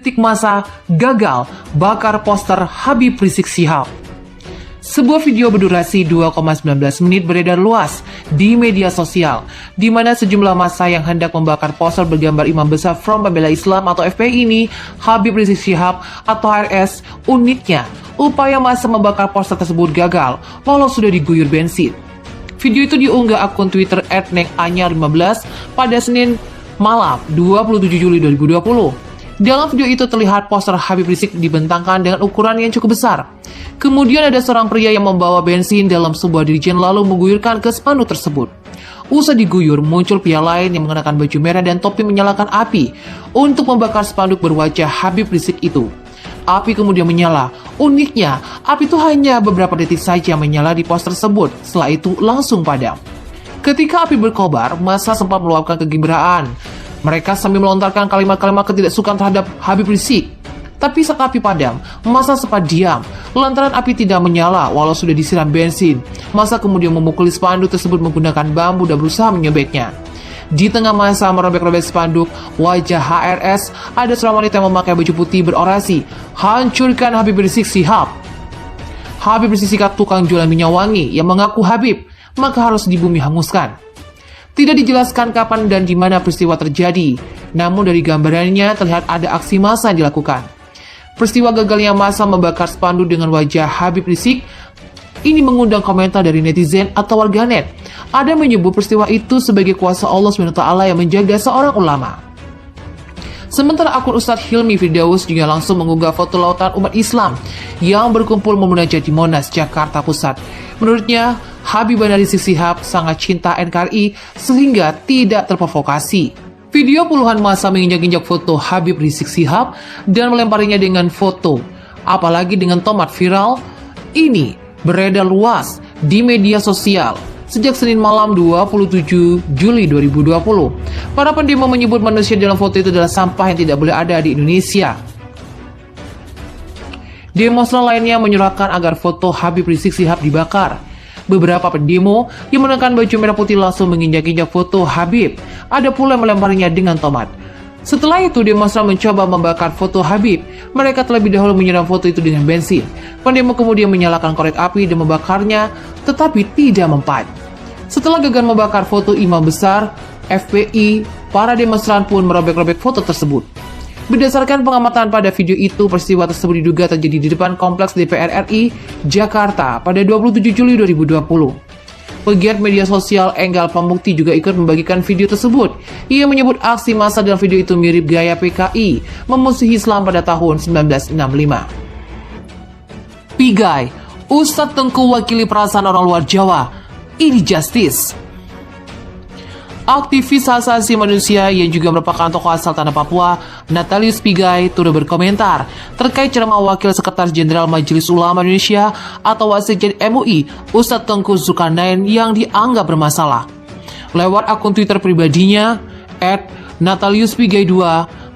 Titik masa gagal bakar poster Habib Rizik Syihab. Sebuah video berdurasi 2,19 menit beredar luas di media sosial, di mana sejumlah massa yang hendak membakar poster bergambar Imam Besar Front Pembela Islam atau FPI ini, Habib Rizik Syihab atau HRS. Uniknya, upaya massa membakar poster tersebut gagal walau sudah diguyur bensin. Video itu diunggah akun Twitter @nenganya15 pada Senin malam 27 Juli 2020. Dalam video itu terlihat poster Habib Rizik dibentangkan dengan ukuran yang cukup besar. Kemudian ada seorang pria yang membawa bensin dalam sebuah dirijen lalu mengguyurkan ke spanduk tersebut. Usai diguyur, muncul pria lain yang mengenakan baju merah dan topi menyalakan api untuk membakar spanduk berwajah Habib Rizik itu. Api kemudian menyala. Uniknya, api itu hanya beberapa detik saja menyala di poster tersebut. Setelah itu langsung padam. Ketika api berkobar, massa sempat meluapkan kegembiraan. Mereka sambil melontarkan kalimat-kalimat ketidaksukaan terhadap Habib Rizik. Tapi saat api padam, massa sempat diam lantaran api tidak menyala walau sudah disiram bensin. Massa kemudian memukuli spanduk tersebut menggunakan bambu dan berusaha menyobeknya. Di tengah massa merobek-robek spanduk, wajah HRS ada seorang wanita yang memakai baju putih berorasi, "Hancurkan Habib Rizik Syihab." Habib Rizik Syihab tukang jualan minyak wangi yang mengaku Habib, maka harus di bumi hanguskan. Tidak dijelaskan kapan dan di mana peristiwa terjadi, namun dari gambarannya terlihat ada aksi massa yang dilakukan. Peristiwa gagalnya massa membakar spanduk dengan wajah Habib Rizik ini mengundang komentar dari netizen atau warganet. Ada yang menyebut peristiwa itu sebagai kuasa Allah SWT yang menjaga seorang ulama. Sementara akun Ustadz Hilmi Firdaus juga langsung mengunggah foto lautan umat Islam yang berkumpul memunajat di Monas, Jakarta Pusat. Menurutnya, Habib Rizik Syihab sangat cinta NKRI sehingga tidak terprovokasi. Video puluhan massa menginjak-injak foto Habib Rizik Syihab dan melemparinya dengan foto, apalagi dengan tomat viral, ini beredar luas di media sosial sejak Senin malam 27 Juli 2020. Para pendemo menyebut manusia dalam foto itu adalah sampah yang tidak boleh ada di Indonesia. Demonstran lainnya menyuarakan agar foto Habib Rizik Syihab dibakar. Beberapa pendemo yang mengenakan baju merah putih langsung menginjak-injak foto Habib. Ada pula yang melemparinya dengan tomat. Setelah itu, demonstran mencoba membakar foto Habib. Mereka terlebih dahulu menyiram foto itu dengan bensin. Pendemo kemudian menyalakan korek api dan membakarnya, tetapi tidak mempan. Setelah gagal membakar foto Imam Besar FPI, para demonstran pun merobek-robek foto tersebut. Berdasarkan pengamatan pada video itu, peristiwa tersebut diduga terjadi di depan Kompleks DPR RI, Jakarta pada 27 Juli 2020. Pegiat media sosial Enggal Pambukti juga ikut membagikan video tersebut. Ia menyebut aksi massa dalam video itu mirip gaya PKI memusuhi Islam pada tahun 1965. Pigai, Ustadz Tengku wakili perasaan orang luar Jawa. Ini justice. Aktivis hak asasi manusia yang juga merupakan tokoh asal tanah Papua, Natalius Pigai, turut berkomentar terkait ceramah Wakil Sekretaris Jenderal Majelis Ulama Indonesia atau Wasekjen MUI, Ustadz Tengku Zulkarnain yang dianggap bermasalah. Lewat akun Twitter pribadinya, @NataliusPigai2,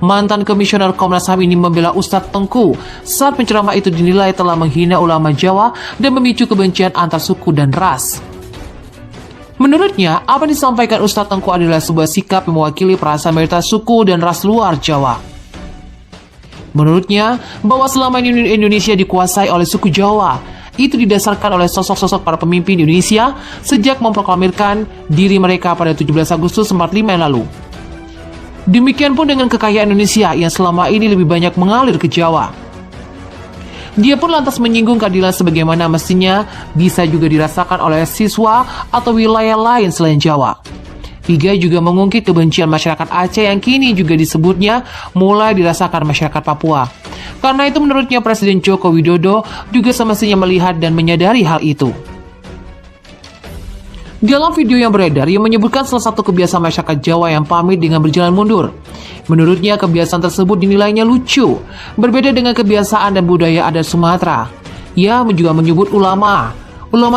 mantan komisioner Komnas HAM ini membela Ustadz Tengku saat penceramah itu dinilai telah menghina ulama Jawa dan memicu kebencian antar suku dan ras. Menurutnya, apa yang disampaikan Ustadz Tengku adalah sebuah sikap yang mewakili perasaan mayoritas suku dan ras luar Jawa. Menurutnya, bahwa selama ini Indonesia dikuasai oleh suku Jawa, itu didasarkan oleh sosok-sosok para pemimpin Indonesia sejak memproklamirkan diri mereka pada 17 Agustus 45 yang lalu. Demikian pun dengan kekayaan Indonesia yang selama ini lebih banyak mengalir ke Jawa. Dia pun lantas menyinggung keadilan sebagaimana mestinya bisa juga dirasakan oleh siswa atau wilayah lain selain Jawa. Pigai juga mengungkit kebencian masyarakat Aceh yang kini juga disebutnya mulai dirasakan masyarakat Papua. Karena itu menurutnya Presiden Joko Widodo juga semestinya melihat dan menyadari hal itu. Dalam video yang beredar, ia menyebutkan salah satu kebiasaan masyarakat Jawa yang pamit dengan berjalan mundur. Menurutnya, kebiasaan tersebut dinilainya lucu, berbeda dengan kebiasaan dan budaya adat Sumatera. Ia juga menyebut ulama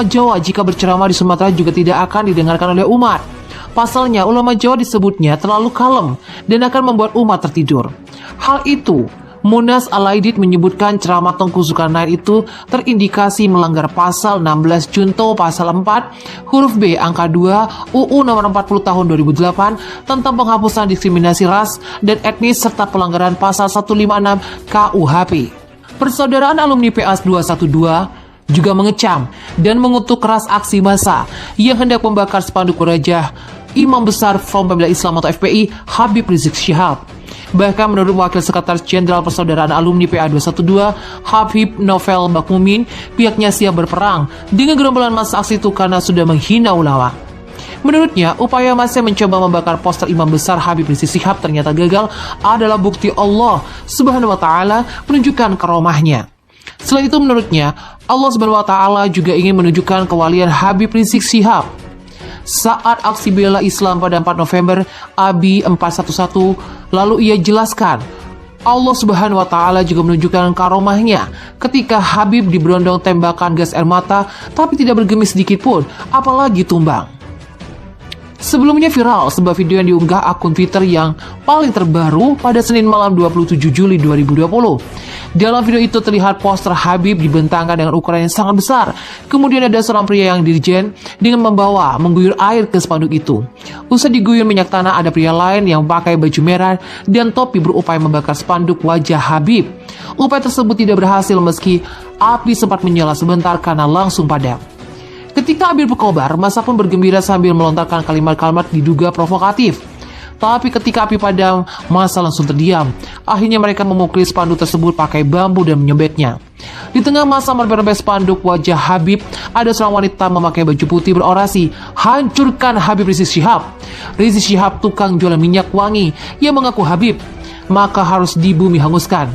Jawa jika berceramah di Sumatera juga tidak akan didengarkan oleh umat. Pasalnya, ulama Jawa disebutnya terlalu kalem dan akan membuat umat tertidur. Hal itu Munas Al-Aidid menyebutkan ceramah Tengku Zulkarnain itu terindikasi melanggar pasal 16 Junto pasal 4 huruf B angka 2 UU nomor 40 tahun 2008 tentang penghapusan diskriminasi ras dan etnis serta pelanggaran pasal 156 KUHP. Persaudaraan Alumni PAS 212 juga mengecam dan mengutuk keras aksi massa yang hendak membakar spanduk wajah Imam Besar Front Pembela Islam atau FPI Habib Rizik Syihab. Bahkan menurut Wakil Sekretaris Jenderal Persaudaraan Alumni PA 212 Habib Novel Bakmumin, pihaknya siap berperang dengan gerombolan massa aksi itu karena sudah menghina ulama. Menurutnya, upaya massa mencoba membakar poster Imam Besar Habib Rizik Syihab ternyata gagal adalah bukti Allah Subhanahu wa taala menunjukkan karomahnya. Selain itu menurutnya, Allah Subhanahu wa taala juga ingin menunjukkan kewalian Habib Rizik Syihab. Saat aksi bela Islam pada 4 November ABI 411, lalu ia jelaskan, Allah Subhanahu wa taala juga menunjukkan karomahnya ketika Habib diberondong tembakan gas air mata tapi tidak bergeming sedikit pun, apalagi tumbang. Sebelumnya viral sebuah video yang diunggah akun Twitter yang paling terbaru pada Senin malam 27 Juli 2020. Dalam video itu terlihat poster Habib dibentangkan dengan ukuran yang sangat besar. Kemudian ada seorang pria yang dirjen dengan mengguyur air ke spanduk itu. Usai diguyur minyak tanah, ada pria lain yang pakai baju merah dan topi berupaya membakar spanduk wajah Habib. Upaya tersebut tidak berhasil meski api sempat menyala sebentar karena langsung padam. Ketika api berkobar, massa pun bergembira sambil melontarkan kalimat-kalimat diduga provokatif. Tapi ketika api padam, massa langsung terdiam. Akhirnya mereka memukuli spanduk tersebut pakai bambu dan menyobeknya. Di tengah massa merebet-rebet spanduk wajah Habib, ada seorang wanita memakai baju putih berorasi, "Hancurkan Habib Rizik Syihab." Rizik Syihab tukang jualan minyak wangi yang mengaku Habib, maka harus di bumi hanguskan.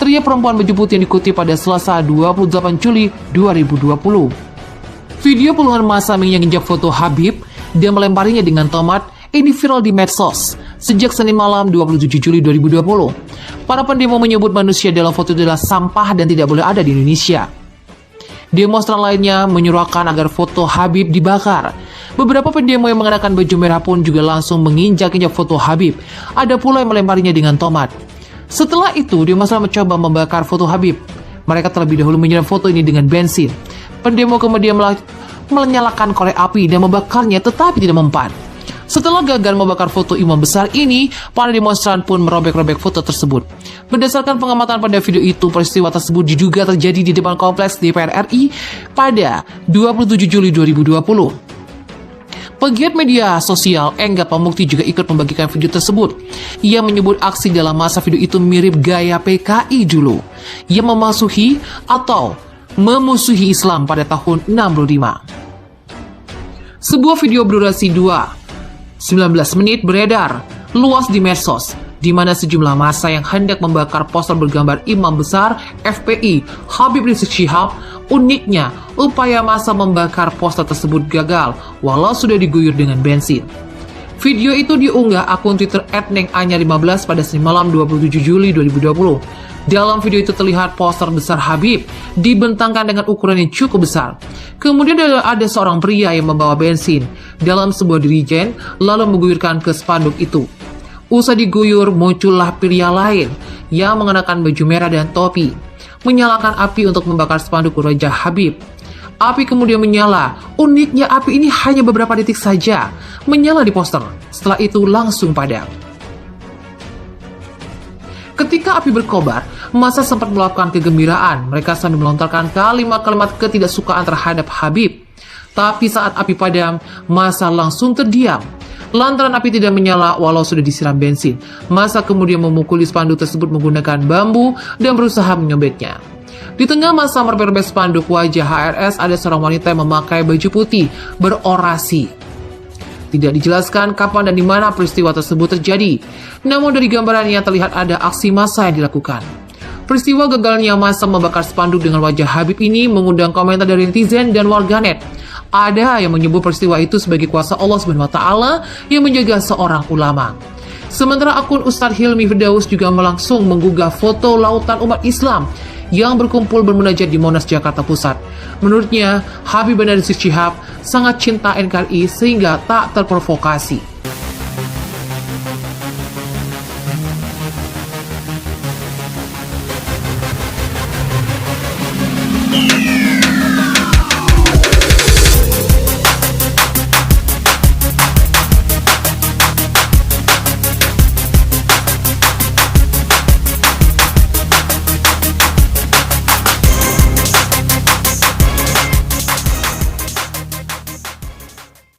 Teriak perempuan baju putih yang dikutip pada Selasa 28 Juli 2020. Video puluhan massa menginjak foto Habib dan melemparinya dengan tomat ini viral di medsos sejak Senin malam 27 Juli 2020. Para pendemo menyebut manusia dalam foto adalah sampah dan tidak boleh ada di Indonesia. Demonstran lainnya menyuarakan agar foto Habib dibakar. Beberapa pendemo yang mengenakan baju merah pun juga langsung menginjak-injak foto Habib. Ada pula yang melemparinya dengan tomat. Setelah itu, demonstran mencoba membakar foto Habib. Mereka terlebih dahulu menyiram foto ini dengan bensin. Pendemo kemudian menyalakan korek api dan membakarnya tetapi tidak mempan. Setelah gagal membakar foto Imam Besar ini, para demonstran pun merobek-robek foto tersebut. Berdasarkan pengamatan pada video itu, peristiwa tersebut diduga terjadi di depan kompleks DPR RI pada 27 Juli 2020. Pegiat media sosial Enggar Pamukti juga ikut membagikan video tersebut. Ia menyebut aksi dalam masa video itu mirip gaya PKI dulu, yang memusuhi Islam pada tahun 65. Sebuah video berdurasi 19 menit beredar luas di medsos, di mana sejumlah massa yang hendak membakar poster bergambar Imam Besar FPI Habib Rizik Syihab. Uniknya, upaya massa membakar poster tersebut gagal walau sudah diguyur dengan bensin. Video itu diunggah akun Twitter @nenganya15 pada Senin malam 27 Juli 2020. Dalam video itu terlihat poster besar Habib dibentangkan dengan ukuran yang cukup besar. Kemudian ada seorang pria yang membawa bensin dalam sebuah dirijen lalu mengguyurkan ke spanduk itu. Usai diguyur, muncullah pria lain yang mengenakan baju merah dan topi, menyalakan api untuk membakar spanduk wajah Habib. Api kemudian menyala. Uniknya api ini hanya beberapa detik saja menyala di poster. Setelah itu langsung padam. Ketika api berkobar, massa sempat melakukan kegembiraan. Mereka sambil melontarkan kalimat-kalimat ketidaksukaan terhadap Habib. Tapi saat api padam, massa langsung terdiam. Lantaran api tidak menyala walau sudah disiram bensin. Massa kemudian memukuli spanduk tersebut menggunakan bambu dan berusaha menyobeknya. Di tengah massa merebet spanduk wajah HRS, ada seorang wanita yang memakai baju putih berorasi. Tidak dijelaskan kapan dan di mana peristiwa tersebut terjadi. Namun dari gambarannya terlihat ada aksi massa yang dilakukan. Peristiwa gagalnya massa membakar spanduk dengan wajah Habib ini mengundang komentar dari netizen dan warganet. Ada yang menyebut peristiwa itu sebagai kuasa Allah SWT yang menjaga seorang ulama. Sementara akun Ustadz Hilmi Firdaus juga langsung menggugah foto lautan umat Islam yang berkumpul bermunajat di Monas, Jakarta Pusat. Menurutnya, Habib Rizik Syihab sangat cinta NKRI sehingga tak terprovokasi.